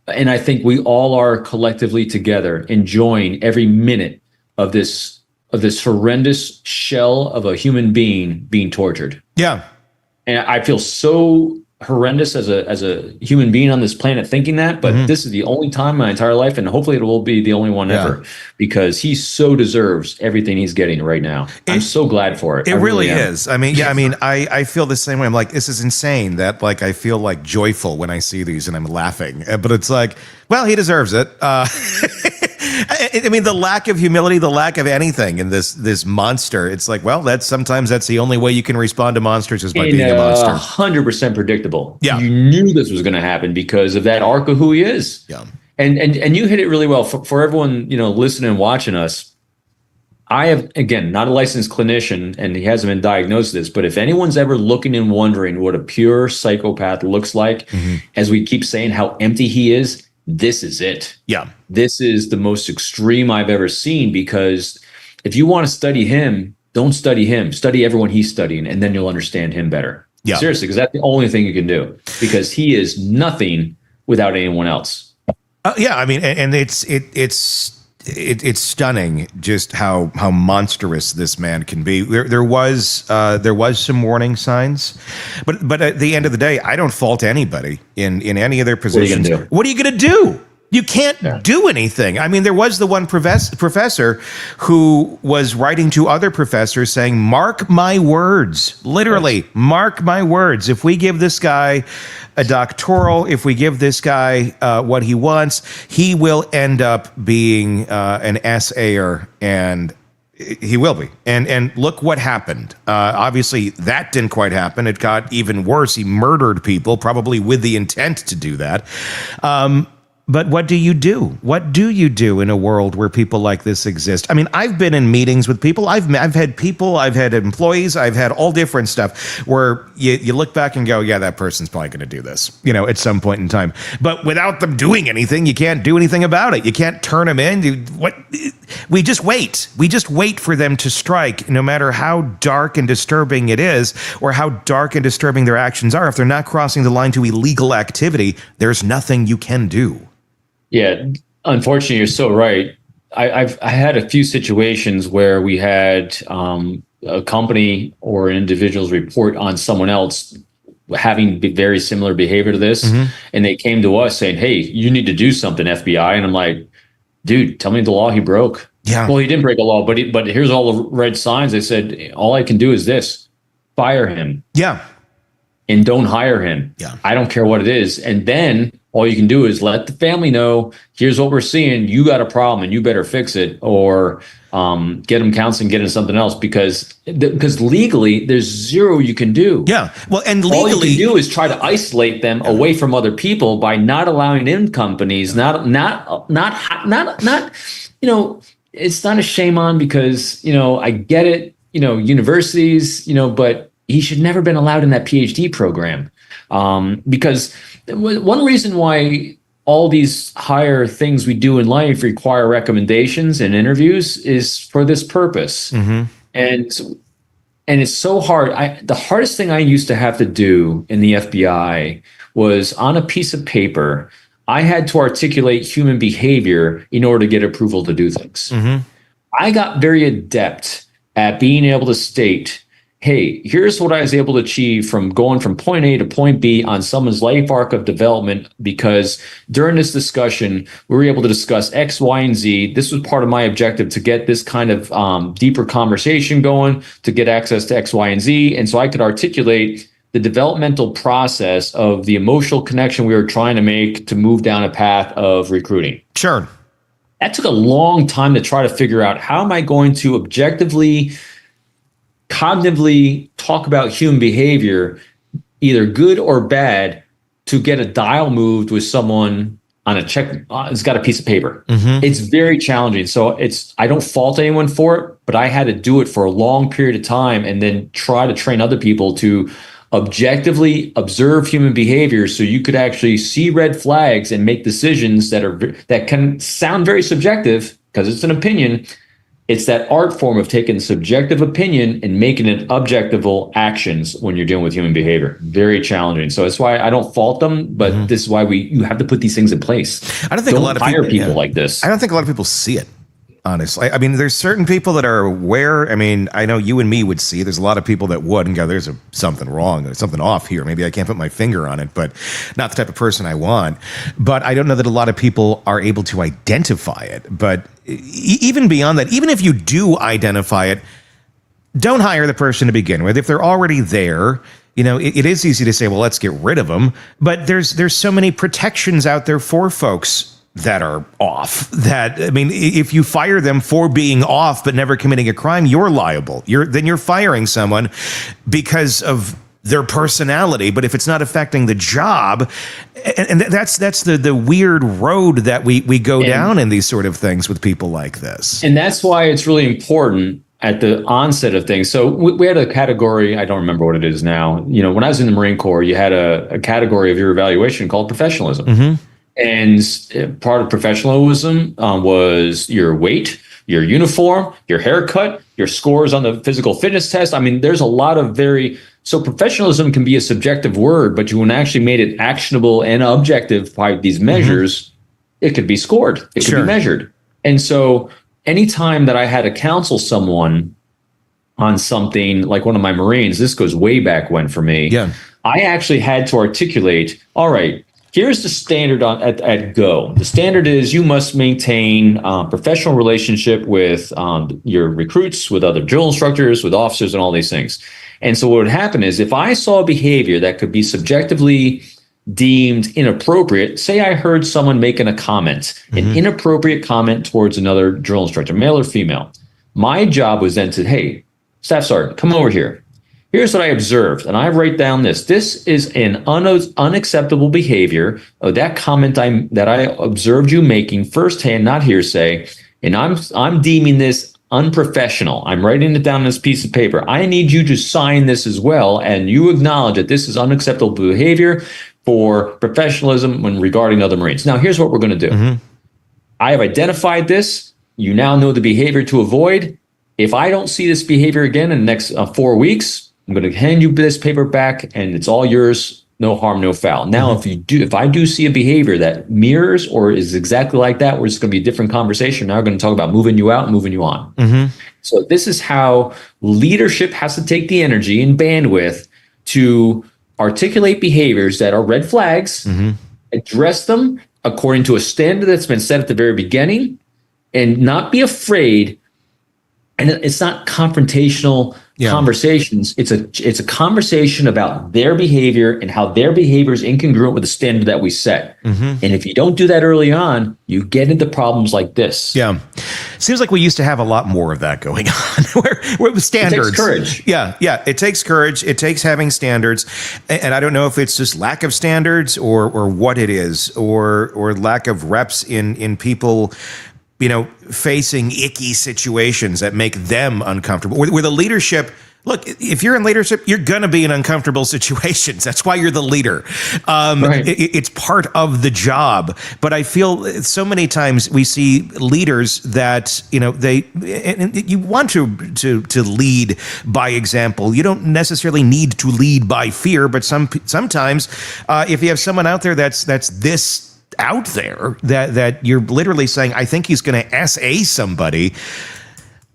And I think we all are collectively together enjoying every minute of this of this horrendous shell of a human being tortured. Yeah. And I feel so horrendous as a human being on this planet thinking that, but this is the only time in my entire life, and hopefully it will be the only one ever, because he so deserves everything he's getting right now. I'm so glad for it. It really is. I mean, I feel the same way. I'm like, this is insane that like I feel like joyful when I see these and I'm laughing, but it's like, well, he deserves it. I mean, the lack of humility, the lack of anything in this monster. It's like, well, sometimes that's the only way you can respond to monsters is by being a monster. 100% predictable. Yeah, you knew this was going to happen because of that arc of who he is. Yeah, and you hit it really well for everyone listening and watching us. I have, again, not a licensed clinician, and he hasn't been diagnosed with this, but if anyone's ever looking and wondering what a pure psychopath looks like, as we keep saying how empty he is, this is it. Yeah. This is the most extreme I've ever seen, because if you want to study him, don't study him. Study everyone he's studying, and then you'll understand him better. Yeah. Seriously, because that's the only thing you can do, because he is nothing without anyone else. Yeah, I mean, and it's stunning just how monstrous this man can be. There was some warning signs, but at the end of the day, I don't fault anybody in any of their positions. What are you going to do? You can't do anything. I mean, there was the one professor who was writing to other professors saying, mark my words, literally, mark my words. If we give this guy a doctoral, if we give this guy what he wants, he will end up being an essayer, and he will be. And look what happened. Obviously, that didn't quite happen. It got even worse. He murdered people, probably with the intent to do that. But what do you do? What do you do in a world where people like this exist? I mean, I've been in meetings with people. I've had people, I've had employees, I've had all different stuff where you look back and go, yeah, that person's probably going to do this, at some point in time. But without them doing anything, you can't do anything about it. You can't turn them in. We just wait. We just wait for them to strike, no matter how dark and disturbing it is, or how dark and disturbing their actions are. If they're not crossing the line to illegal activity, there's nothing you can do. Yeah, unfortunately, you're so right. I had a few situations where we had a company or individuals report on someone else having very similar behavior to this, and they came to us saying, "Hey, you need to do something, FBI." And I'm like, "Dude, tell me the law he broke." Yeah. Well, he didn't break a law, but here's all the red signs. They said, all I can do is this: fire him. Yeah. And don't hire him. Yeah. I don't care what it is. And then all you can do is let the family know, here's what we're seeing. You got a problem and you better fix it, or get them counseling, get them something else, because legally there's zero you can do. Yeah. Well, and legally all you can do is try to isolate them away from other people by not allowing in companies, not it's not a shame on, because, I get it, universities, but he should never been allowed in that PhD program. Because one reason why all these higher things we do in life require recommendations and interviews is for this purpose. And it's so hard. The hardest thing I used to have to do in the FBI was, on a piece of paper, I had to articulate human behavior in order to get approval to do things. I got very adept at being able to state, hey, here's what I was able to achieve from going from point A to point B on someone's life arc of development, because during this discussion, we were able to discuss X, Y, and Z. This was part of my objective, to get this kind of deeper conversation going, to get access to X, Y, and Z. And so I could articulate the developmental process of the emotional connection we were trying to make to move down a path of recruiting. Sure. That took a long time to try to figure out, how am I going to objectively, cognitively talk about human behavior, either good or bad, to get a dial moved with someone on a check. It's got a piece of paper. It's very challenging. So I don't fault anyone for it, but I had to do it for a long period of time, and then try to train other people to objectively observe human behavior, so you could actually see red flags and make decisions that can sound very subjective, because it's an opinion. It's that art form of taking subjective opinion and making it objectivable actions when you're dealing with human behavior. Very challenging. So that's why I don't fault them, but this is why you have to put these things in place. I don't think a lot of people like this. I don't think a lot of people see it. honestly. I mean, there's certain people that are aware. I mean, I know you and me would see. There's a lot of people that would and go, there's something wrong. There's something off here. Maybe I can't put my finger on it, but not the type of person I want. But I don't know that a lot of people are able to identify it. But even beyond that, even if you do identify it, don't hire the person to begin with. If they're already there, it is easy to say, well, let's get rid of them. But there's so many protections out there for folks that are off that, I mean, if you fire them for being off but never committing a crime, you're liable. Then you're firing someone because of their personality. But if it's not affecting the job, and that's the weird road that we go down in these sort of things with people like this. And that's why it's really important at the onset of things. So we had a category, I don't remember what it is now. When I was in the Marine Corps, you had a category of your evaluation called professionalism. Mm-hmm. And part of professionalism was your weight, your uniform, your haircut, your scores on the physical fitness test. I mean, there's a lot of so professionalism can be a subjective word, but when actually made it actionable and objective by these measures, it could be scored. It could be measured. And so anytime that I had to counsel someone on something, like one of my Marines, this goes way back when for me, I actually had to articulate, all right, here's the standard at Go. The standard is you must maintain professional relationship with your recruits, with other drill instructors, with officers, and all these things. And so what would happen is if I saw a behavior that could be subjectively deemed inappropriate, say I heard someone making a comment, an inappropriate comment towards another drill instructor, male or female, my job was then to, hey, Staff Sergeant, come over here. Here's what I observed, and I write down this. This is an unacceptable behavior of that comment that I observed you making firsthand, not hearsay, and I'm deeming this unprofessional. I'm writing it down on this piece of paper. I need you to sign this as well, and you acknowledge that this is unacceptable behavior for professionalism when regarding other Marines. Now, here's what we're going to do. I have identified this. You now know the behavior to avoid. If I don't see this behavior again in the next 4 weeks, I'm going to hand you this paper back, and it's all yours. No harm, no foul. Now, if I do see a behavior that mirrors or is exactly like that, where it's going to be a different conversation. Now we're going to talk about moving you out and moving you on. So this is how leadership has to take the energy and bandwidth to articulate behaviors that are red flags, address them according to a standard that's been set at the very beginning, and not be afraid. And it's not confrontational conversations. It's a conversation about their behavior and how their behavior is incongruent with the standard that we set. And if you don't do that early on, you get into problems like this. Yeah. Seems like we used to have a lot more of that going on where the standards. It takes courage. Yeah. It takes courage. It takes having standards. And I don't know if it's just lack of standards or what it is, or lack of reps in people facing icky situations that make them uncomfortable. Where the leadership, look, if you're in leadership, you're going to be in uncomfortable situations. That's why you're the leader. It's part of the job. But I feel so many times we see leaders that, you want to lead by example. You don't necessarily need to lead by fear, but sometimes if you have someone out there that's this out there that you're literally saying, I think he's going to SA somebody,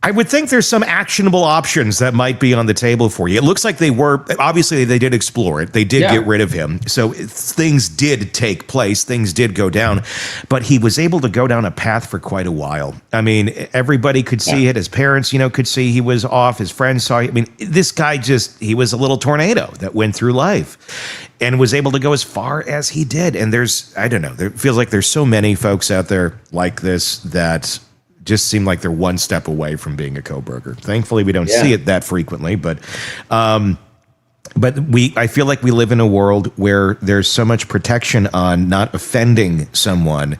I would think there's some actionable options that might be on the table for you. It looks like obviously they did explore it. They did get rid of him. So things did take place. Things did go down. But he was able to go down a path for quite a while. I mean, everybody could see it. His parents, could see he was off. His friends saw it. I mean, this guy he was a little tornado that went through life and was able to go as far as he did. And I don't know, it feels like there's so many folks out there like this that just seem like they're one step away from being a Kohberger. Thankfully, we don't see it that frequently, but I feel like we live in a world where there's so much protection on not offending someone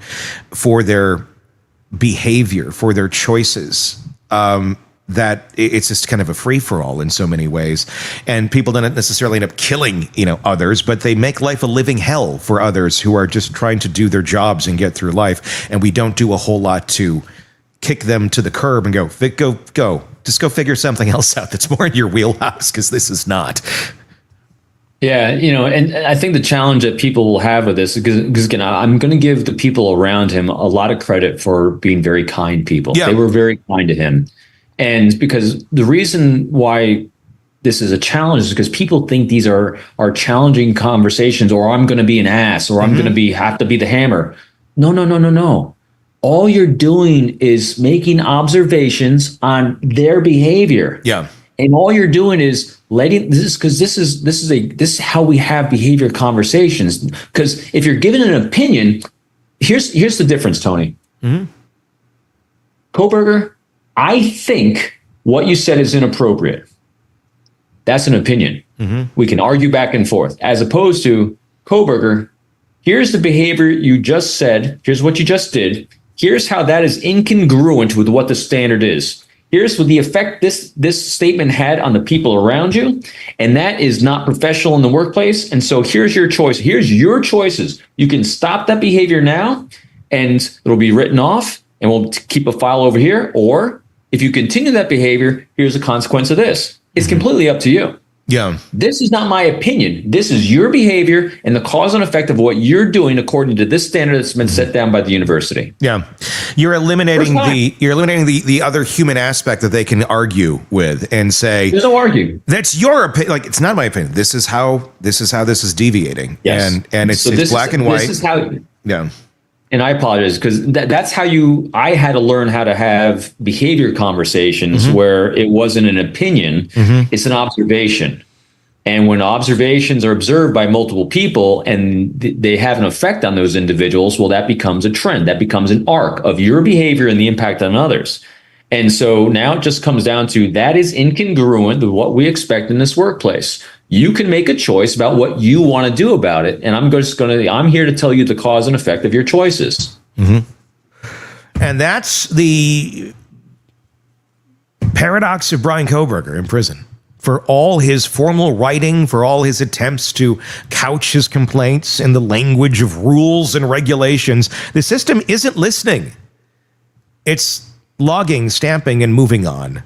for their behavior, for their choices, that it's just kind of a free-for-all in so many ways. And people don't necessarily end up killing, others, but they make life a living hell for others who are just trying to do their jobs and get through life. And we don't do a whole lot to kick them to the curb and go, just go figure something else out that's more in your wheelhouse, because this is not. Yeah, and I think the challenge that people will have with this, because again, I'm going to give the people around him a lot of credit for being very kind people. Yeah. They were very kind to him. And because the reason why this is a challenge is because people think these are challenging conversations, or I'm going to be an ass, or I'm going to have to be the hammer. No. All you're doing is making observations on their behavior. Yeah. And all you're doing is this is how we have behavior conversations. Because if you're given an opinion, here's the difference, Tony. Kohberger, I think what you said is inappropriate. That's an opinion. We can argue back and forth, as opposed to Kohberger. Here's the behavior you just said. Here's what you just did. Here's how that is incongruent with what the standard is. Here's what the effect this statement had on the people around you, and that is not professional in the workplace. And so here's your choice. Here's your choices. You can stop that behavior now, and it'll be written off, and we'll keep a file over here. Or if you continue that behavior, here's the consequence of this. It's completely up to you. Yeah. This is not my opinion. This is your behavior and the cause and effect of what you're doing according to this standard that's been set down by the university. Yeah. You're eliminating the other human aspect that they can argue with and say, there's no argue. That's your opinion. Like, it's not my opinion. This is how this is deviating. Yes. And it's black and white. This is how. Yeah. And I apologize, because that's how I had to learn how to have behavior conversations where it wasn't an opinion, it's an observation. And when observations are observed by multiple people and they have an effect on those individuals, well, that becomes a trend. That becomes an arc of your behavior and the impact on others. And so now it just comes down to that is incongruent with what we expect in this workplace. You can make a choice about what you want to do about it. And I'm here to tell you the cause and effect of your choices. And that's the paradox of Bryan Kohberger in prison. For all his formal writing, for all his attempts to couch his complaints in the language of rules and regulations, the system isn't listening. It's logging, stamping, and moving on.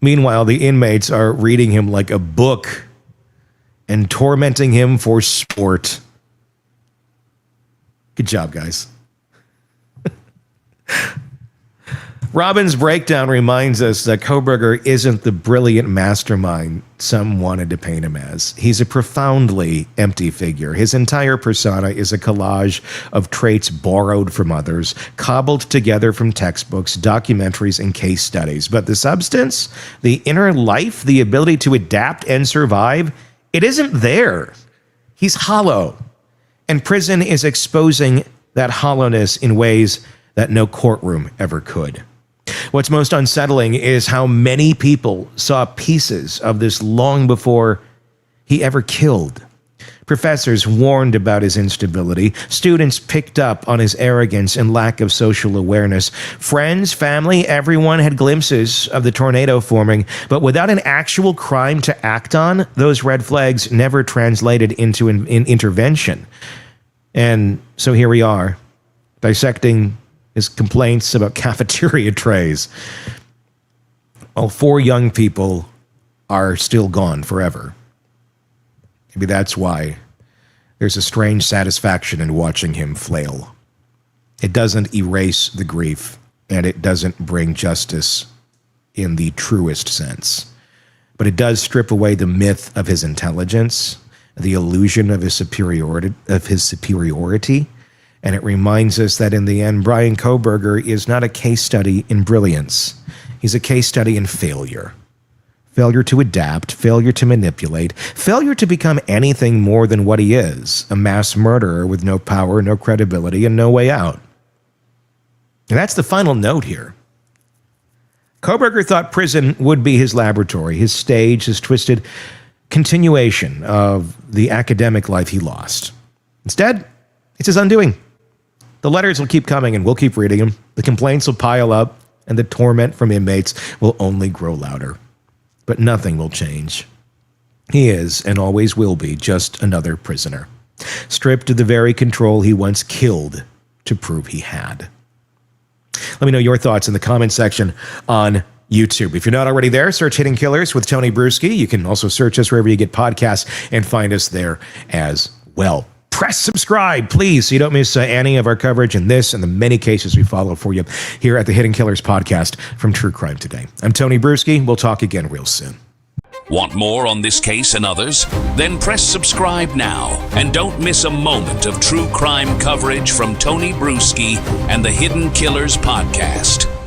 Meanwhile, the inmates are reading him like a book and tormenting him for sport. Good job, guys. Robin's breakdown reminds us that Kohberger isn't the brilliant mastermind some wanted to paint him as. He's a profoundly empty figure. His entire persona is a collage of traits borrowed from others, cobbled together from textbooks, documentaries, and case studies. But the substance, the inner life, the ability to adapt and survive, it isn't there. He's hollow. And prison is exposing that hollowness in ways that no courtroom ever could. What's most unsettling is how many people saw pieces of this long before he ever killed. Professors warned about his instability. Students picked up on his arrogance and lack of social awareness. Friends, family, everyone had glimpses of the tornado forming, but without an actual crime to act on, those red flags never translated into an intervention. And so here we are, dissecting his complaints about cafeteria trays. All 4 young people are still gone forever. Maybe that's why there's a strange satisfaction in watching him flail. It doesn't erase the grief, and it doesn't bring justice in the truest sense. But it does strip away the myth of his intelligence, the illusion of his superiority, and it reminds us that in the end, Bryan Kohberger is not a case study in brilliance. He's a case study in failure. Failure to adapt, failure to manipulate, failure to become anything more than what he is, a mass murderer with no power, no credibility, and no way out. And that's the final note here. Kohberger thought prison would be his laboratory, his stage, his twisted continuation of the academic life he lost. Instead, it's his undoing. The letters will keep coming and we'll keep reading them. The complaints will pile up and the torment from inmates will only grow louder. But nothing will change. He is, and always will be, just another prisoner, stripped of the very control he once killed to prove he had. Let me know your thoughts in the comment section on YouTube. If you're not already there, search Hidden Killers with Tony Brueski. You can also search us wherever you get podcasts and find us there as well. Press subscribe, please, so you don't miss any of our coverage in this and the many cases we follow for you here at the Hidden Killers podcast from True Crime Today. I'm Tony Brueski. We'll talk again real soon. Want more on this case and others? Then press subscribe now and don't miss a moment of true crime coverage from Tony Brueski and the Hidden Killers podcast.